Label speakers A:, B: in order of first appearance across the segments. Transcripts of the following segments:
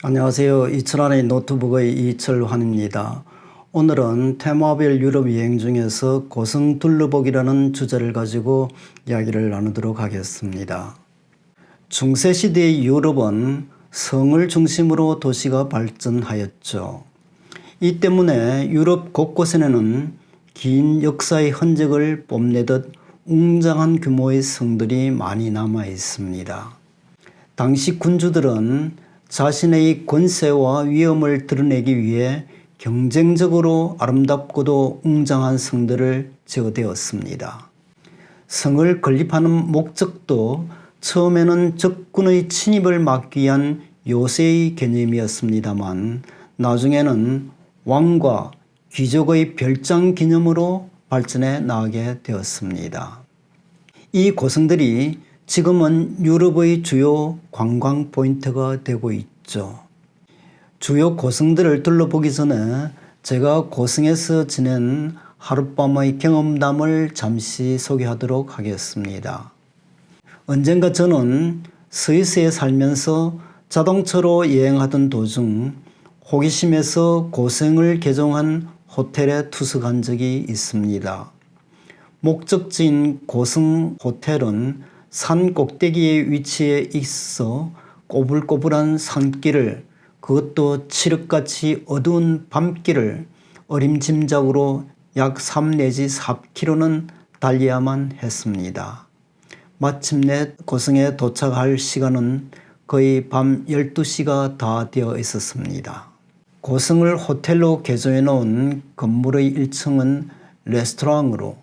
A: 안녕하세요. 이철환의 노트북의 이철환입니다. 오늘은 테마별 유럽 여행 중에서 고성 둘러보기라는 주제를 가지고 이야기를 나누도록 하겠습니다. 중세시대의 유럽은 성을 중심으로 도시가 발전하였죠. 이 때문에 유럽 곳곳에는 긴 역사의 흔적을 뽐내듯 웅장한 규모의 성들이 많이 남아 있습니다. 당시 군주들은 자신의 권세와 위엄을 드러내기 위해 경쟁적으로 아름답고도 웅장한 성들을 지어대었습니다. 성을 건립하는 목적도 처음에는 적군의 침입을 막기 위한 요새의 개념이었습니다만 나중에는 왕과 귀족의 별장 기념으로 발전해 나가게 되었습니다. 이 고성들이 지금은 유럽의 주요 관광 포인트가 되고 있죠. 주요 고성들을 둘러보기 전에 제가 고성에서 지낸 하룻밤의 경험담을 잠시 소개하도록 하겠습니다. 언젠가 저는 스위스에 살면서 자동차로 여행하던 도중 호기심에서 고성을 개종한 호텔에 투숙한 적이 있습니다. 목적지인 고성 호텔은 산 꼭대기에 위치해 있어 꼬불꼬불한 산길을, 그것도 칠흑같이 어두운 밤길을 어림짐작으로 약 3 내지 4km는 달려야만 했습니다. 마침내 고성에 도착할 시간은 거의 밤 12시가 다 되어 있었습니다. 고성을 호텔로 개조해 놓은 건물의 1층은 레스토랑으로,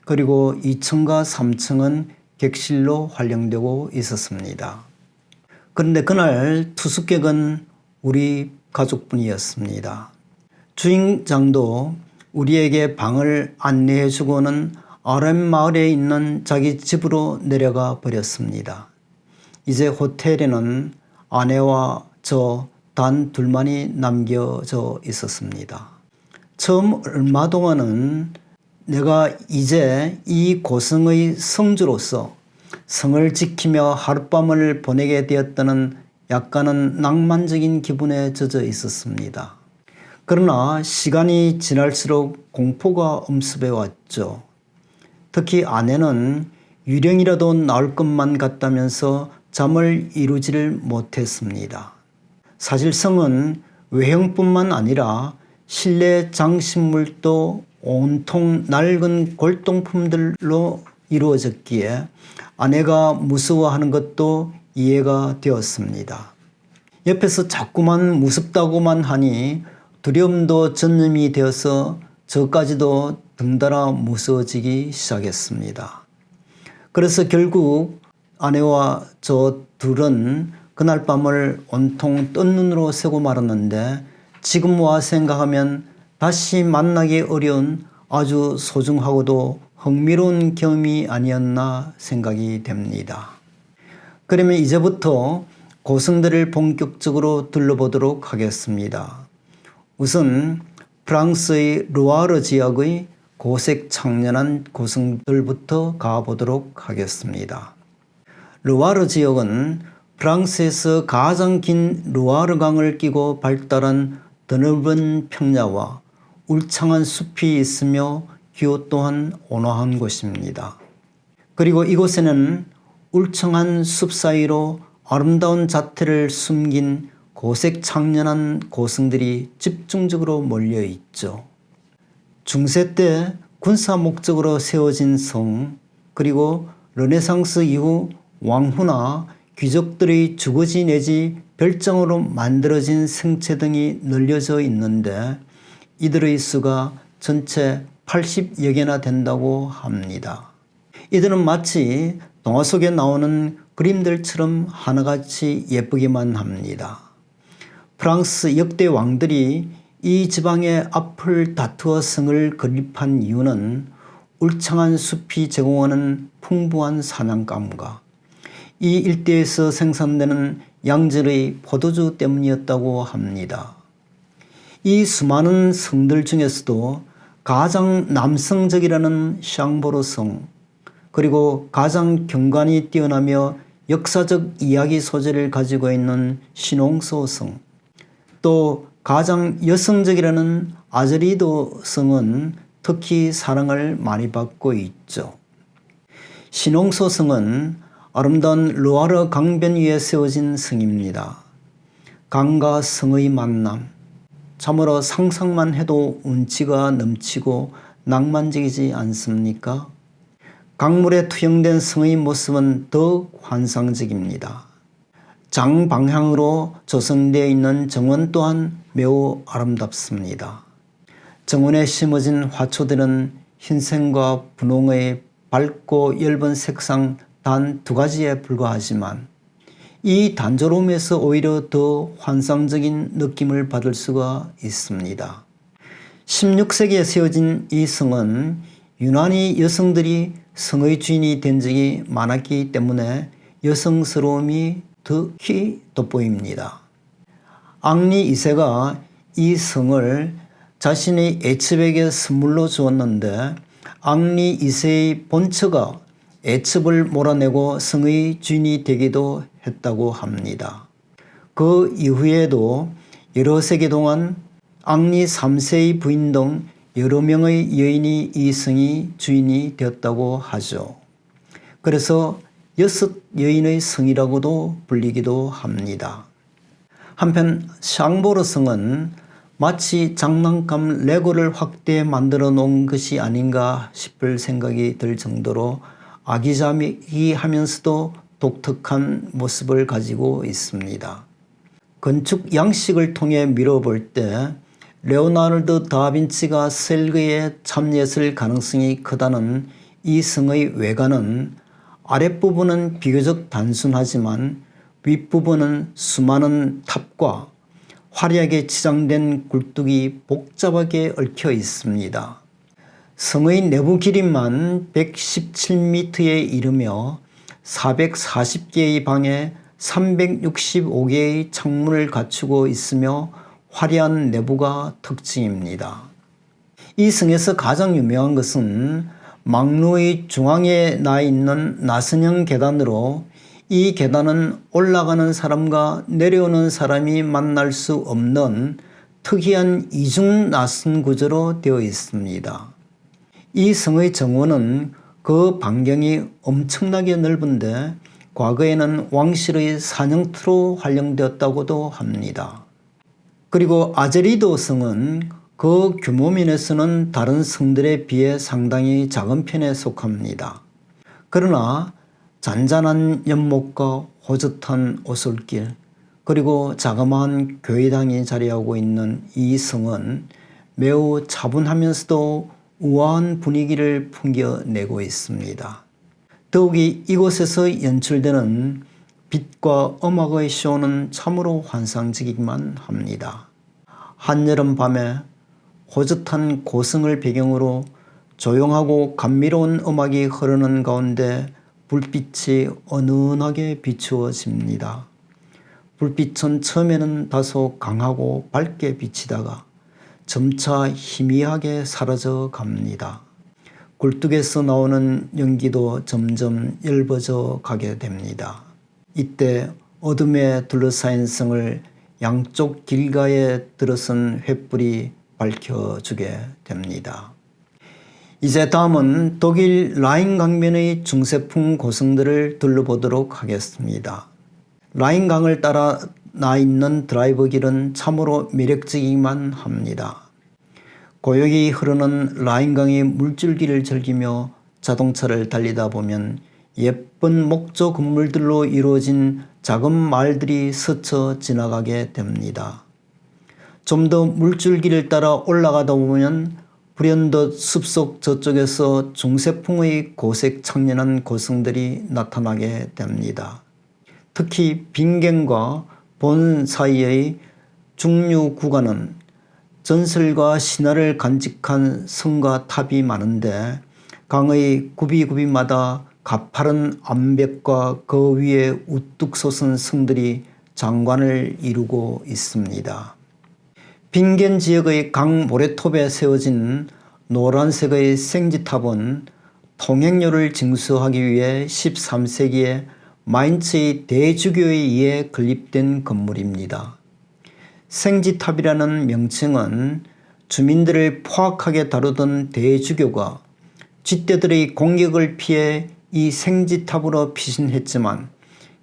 A: 그리고 2층과 3층은 객실로 활용되고 있었습니다. 그런데 그날 투숙객은 우리 가족뿐이었습니다. 주인장도 우리에게 방을 안내해 주고는 아랫마을에 있는 자기 집으로 내려가 버렸습니다. 이제 호텔에는 아내와 저 단 둘만이 남겨져 있었습니다. 처음 얼마 동안은 내가 이제 이 고성의 성주로서 성을 지키며 하룻밤을 보내게 되었다는 약간은 낭만적인 기분에 젖어 있었습니다. 그러나 시간이 지날수록 공포가 엄습해 왔죠. 특히 아내는 유령이라도 나올 것만 같다면서 잠을 이루지를 못했습니다. 사실 성은 외형뿐만 아니라 실내 장식물도 온통 낡은 골동품들로 이루어졌기에 아내가 무서워하는 것도 이해가 되었습니다. 옆에서 자꾸만 무섭다고만 하니 두려움도 전염이 되어서 저까지도 덩달아 무서워지기 시작했습니다. 그래서 결국 아내와 저 둘은 그날 밤을 온통 뜬 눈으로 새고 말았는데 지금 와 생각하면 다시 만나기 어려운 아주 소중하고도 흥미로운 경험이 아니었나 생각이 됩니다. 그러면 이제부터 고성들을 본격적으로 둘러보도록 하겠습니다. 우선 프랑스의 루아르 지역의 고색 창연한 고성들부터 가보도록 하겠습니다. 루아르 지역은 프랑스에서 가장 긴 루아르 강을 끼고 발달한 드넓은 평야와 울창한 숲이 있으며 기후 또한 온화한 곳입니다. 그리고 이곳에는 울창한 숲 사이로 아름다운 자태를 숨긴 고색 창연한 고성들이 집중적으로 몰려 있죠. 중세 때 군사 목적으로 세워진 성, 그리고 르네상스 이후 왕후나 귀족들의 주거지 내지 별장으로 만들어진 생체 등이 널려져 있는데 이들의 수가 전체 80여 개나 된다고 합니다. 이들은 마치 동화 속에 나오는 그림들처럼 하나같이 예쁘기만 합니다. 프랑스 역대 왕들이 이 지방의 앞을 다투어 성을 건립한 이유는 울창한 숲이 제공하는 풍부한 사냥감과 이 일대에서 생산되는 양질의 포도주 때문이었다고 합니다. 이 수많은 성들 중에서도 가장 남성적이라는 샹보르 성, 그리고 가장 경관이 뛰어나며 역사적 이야기 소재를 가지고 있는 신홍소 성, 또 가장 여성적이라는 아제리도 성은 특히 사랑을 많이 받고 있죠. 시농소 성은 아름다운 루아르 강변 위에 세워진 성입니다. 강과 성의 만남, 참으로 상상만 해도 운치가 넘치고 낭만적이지 않습니까? 강물에 투영된 성의 모습은 더욱 환상적입니다. 장방향으로 조성되어 있는 정원 또한 매우 아름답습니다. 정원에 심어진 화초들은 흰색과 분홍의 밝고 엷은 색상 단 2가지에 불과하지만 이 단조로움에서 오히려 더 환상적인 느낌을 받을 수가 있습니다. 16세기에 세워진 이 성은 유난히 여성들이 성의 주인이 된 적이 많았기 때문에 여성스러움이 특히 돋보입니다. 앙리 2세가 이 성을 자신의 애첩에게 선물로 주었는데 앙리 2세의 본처가 애첩을 몰아내고 성의 주인이 되기도 했다고 합니다. 그 이후에도 여러 세기 동안 앙리 3세의 부인 등 여러 명의 여인이 이 성의 주인이 되었다고 하죠. 그래서 6여인의 성이라고도 불리기도 합니다. 한편 샹보르 성은 마치 장난감 레고를 확대 만들어 놓은 것이 아닌가 싶을 생각이 들 정도로 아기자기하면서도 독특한 모습을 가지고 있습니다. 건축 양식을 통해 미뤄볼 때 레오나르도 다빈치가 셀그에 참여했을 가능성이 크다는 이 성의 외관은 아랫부분은 비교적 단순하지만 윗부분은 수많은 탑과 화려하게 치장된 굴뚝이 복잡하게 얽혀 있습니다. 성의 내부 길이만 117m에 이르며 440개의 방에 365개의 창문을 갖추고 있으며 화려한 내부가 특징입니다. 이 성에서 가장 유명한 것은 망루의 중앙에 나 있는 나선형 계단으로 이 계단은 올라가는 사람과 내려오는 사람이 만날 수 없는 특이한 이중 나선 구조로 되어 있습니다. 이 성의 정원은 그 반경이 엄청나게 넓은데 과거에는 왕실의 사냥터로 활용되었다고도 합니다. 그리고 아제리도 성은 그 규모 면에서는 다른 성들에 비해 상당히 작은 편에 속합니다. 그러나 잔잔한 연못과 호젓한 오솔길 그리고 자그마한 교회당이 자리하고 있는 이 성은 매우 차분하면서도 우아한 분위기를 풍겨내고 있습니다. 더욱이 이곳에서 연출되는 빛과 음악의 쇼는 참으로 환상적이기만 합니다. 한여름 밤에 호젓한 고성을 배경으로 조용하고 감미로운 음악이 흐르는 가운데 불빛이 은은하게 비추어집니다. 불빛은 처음에는 다소 강하고 밝게 비치다가 점차 희미하게 사라져 갑니다. 굴뚝에서 나오는 연기도 점점 엷어져 가게 됩니다. 이때 어둠에 둘러싸인 성을 양쪽 길가에 들어선 횃불이 밝혀주게 됩니다. 이제 다음은 독일 라인 강변의 중세풍 고성들을 둘러보도록 하겠습니다. 라인강을 따라 나 있는 드라이브 길은 참으로 매력적이기만 합니다. 고요히 흐르는 라인강의 물줄기를 즐기며 자동차를 달리다 보면 예쁜 목조 건물들로 이루어진 작은 마을들이 스쳐 지나가게 됩니다. 좀 더 물줄기를 따라 올라가다 보면 불현듯 숲속 저쪽에서 중세풍의 고색 창연한 고성들이 나타나게 됩니다. 특히 빙갱과 본 사이의 중류 구간은 전설과 신화를 간직한 성과 탑이 많은데 강의 구비구비마다 가파른 암벽과 그 위에 우뚝 솟은 성들이 장관을 이루고 있습니다. 빙겐 지역의 강 모래톱에 세워진 노란색의 생지탑은 통행료를 징수하기 위해 13세기에 마인츠의 대주교에 의해 건립된 건물입니다. 생지탑이라는 명칭은 주민들을 포악하게 다루던 대주교가 쥐떼들의 공격을 피해 이 생지탑으로 피신했지만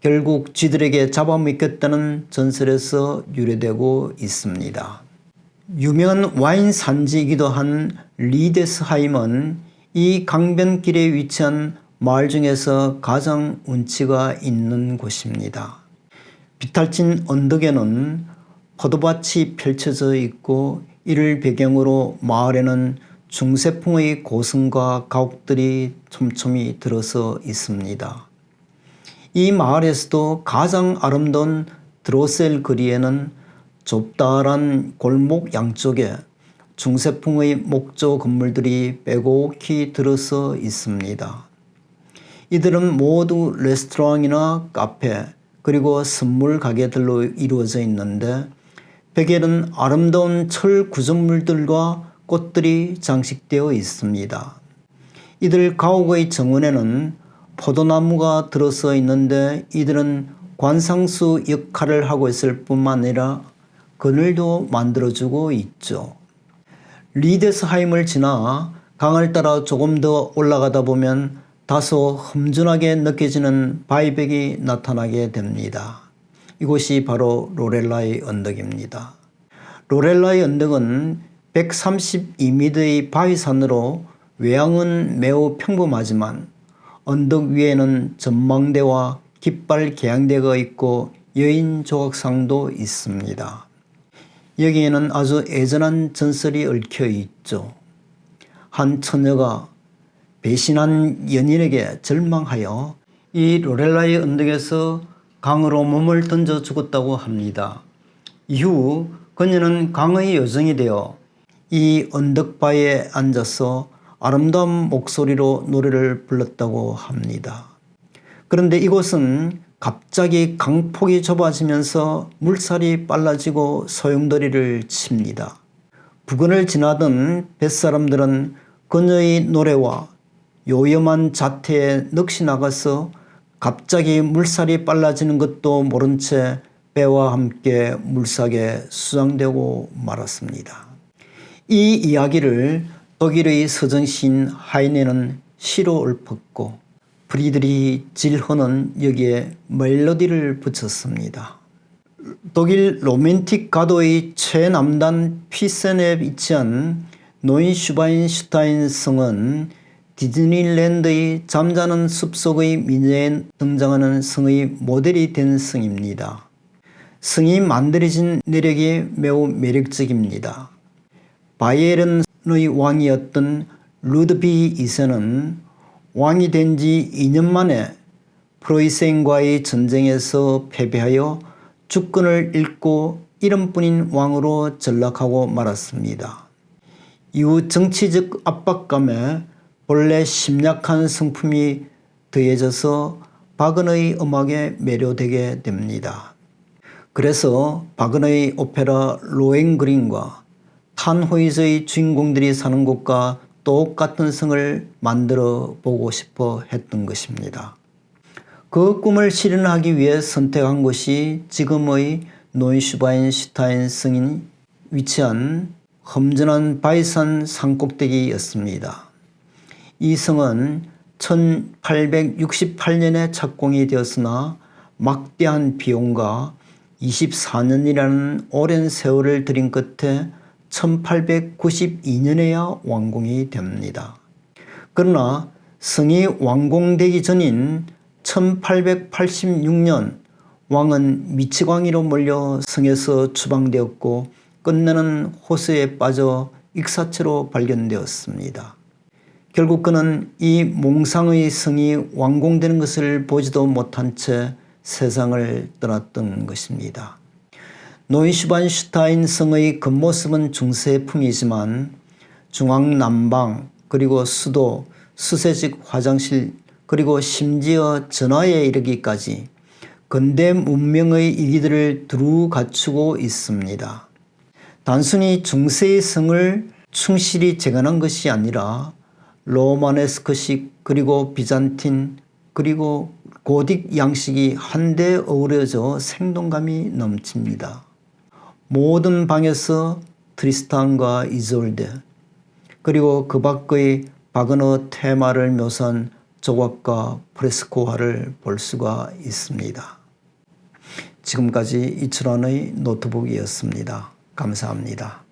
A: 결국 쥐들에게 잡아먹혔다는 전설에서 유래되고 있습니다. 유명한 와인 산지이기도 한 리데스하임은 이 강변길에 위치한 마을 중에서 가장 운치가 있는 곳입니다. 비탈진 언덕에는 포도밭이 펼쳐져 있고 이를 배경으로 마을에는 중세풍의 고성과 가옥들이 촘촘히 들어서 있습니다. 이 마을에서도 가장 아름다운 드로셀 거리에는 좁다란 골목 양쪽에 중세풍의 목조 건물들이 빼곡히 들어서 있습니다. 이들은 모두 레스토랑이나 카페 그리고 선물 가게들로 이루어져 있는데 벽에는 아름다운 철 구조물들과 꽃들이 장식되어 있습니다. 이들 가옥의 정원에는 포도나무가 들어서 있는데 이들은 관상수 역할을 하고 있을 뿐만 아니라 그늘도 만들어주고 있죠. 리데스하임을 지나 강을 따라 조금 더 올라가다 보면 다소 험준하게 느껴지는 바위벽이 나타나게 됩니다. 이곳이 바로 로렐라의 언덕입니다. 로렐라의 언덕은 132m의 바위산으로 외양은 매우 평범하지만 언덕 위에는 전망대와 깃발 개양대가 있고 여인 조각상도 있습니다. 여기에는 아주 애절한 전설이 얽혀 있죠. 한 처녀가 배신한 연인에게 절망하여 이 로렐라의 언덕에서 강으로 몸을 던져 죽었다고 합니다. 이후 그녀는 강의 요정이 되어 이 언덕바위에 앉아서 아름다운 목소리로 노래를 불렀다고 합니다. 그런데 이곳은 갑자기 강폭이 좁아지면서 물살이 빨라지고 소용돌이를 칩니다. 부근을 지나던 뱃사람들은 그녀의 노래와 요염한 자태에 넋이 나가서 갑자기 물살이 빨라지는 것도 모른 채 배와 함께 물속에 수장되고 말았습니다. 이 이야기를 독일의 서정시인 하이네는 시로 읊었고 프리드리히 질허는 여기에 멜로디를 붙였습니다. 독일 로맨틱 가도의 최남단 피센에 위치한 노인슈바인슈타인 성은 디즈니랜드의 잠자는 숲속의 미녀에 등장하는 성의 모델이 된 성입니다. 성이 만들어진 내력이 매우 매력적입니다. 바이에른의 왕이었던 루드비히 2세는 왕이 된 지 2년 만에 프로이센과의 전쟁에서 패배하여 주권을 잃고 이름뿐인 왕으로 전락하고 말았습니다. 이후 정치적 압박감에 본래 심약한 성품이 더해져서 바그너의 음악에 매료되게 됩니다. 그래서 바그너의 오페라 로헨그린과 탄호이즈의 주인공들이 사는 곳과 똑같은 성을 만들어 보고 싶어 했던 것입니다. 그 꿈을 실현하기 위해 선택한 곳이 지금의 노이슈바인슈타인 성이 위치한 험준한 바위산 산꼭대기였습니다. 이 성은 1868년에 착공이 되었으나 막대한 비용과 24년이라는 오랜 세월을 들인 끝에 1892년에야 완공이 됩니다. 그러나 성이 완공되기 전인 1886년 왕은 미치광이로 몰려 성에서 추방되었고 끝내는 호수에 빠져 익사체로 발견되었습니다. 결국 그는 이 몽상의 성이 완공되는 것을 보지도 못한 채 세상을 떠났던 것입니다. 노이슈반슈타인 성의 겉모습은 중세풍이지만 중앙 난방 그리고 수도, 수세식 화장실 그리고 심지어 전화에 이르기까지 근대 문명의 이기들을 두루 갖추고 있습니다. 단순히 중세의 성을 충실히 재건한 것이 아니라 로마네스크식 그리고 비잔틴 그리고 고딕 양식이 한데 어우러져 생동감이 넘칩니다. 모든 방에서 트리스탄과 이솔데 그리고 그 밖의 바그너 테마를 묘사한 조각과 프레스코화를 볼 수가 있습니다. 지금까지 이철환의 노트북이었습니다. 감사합니다.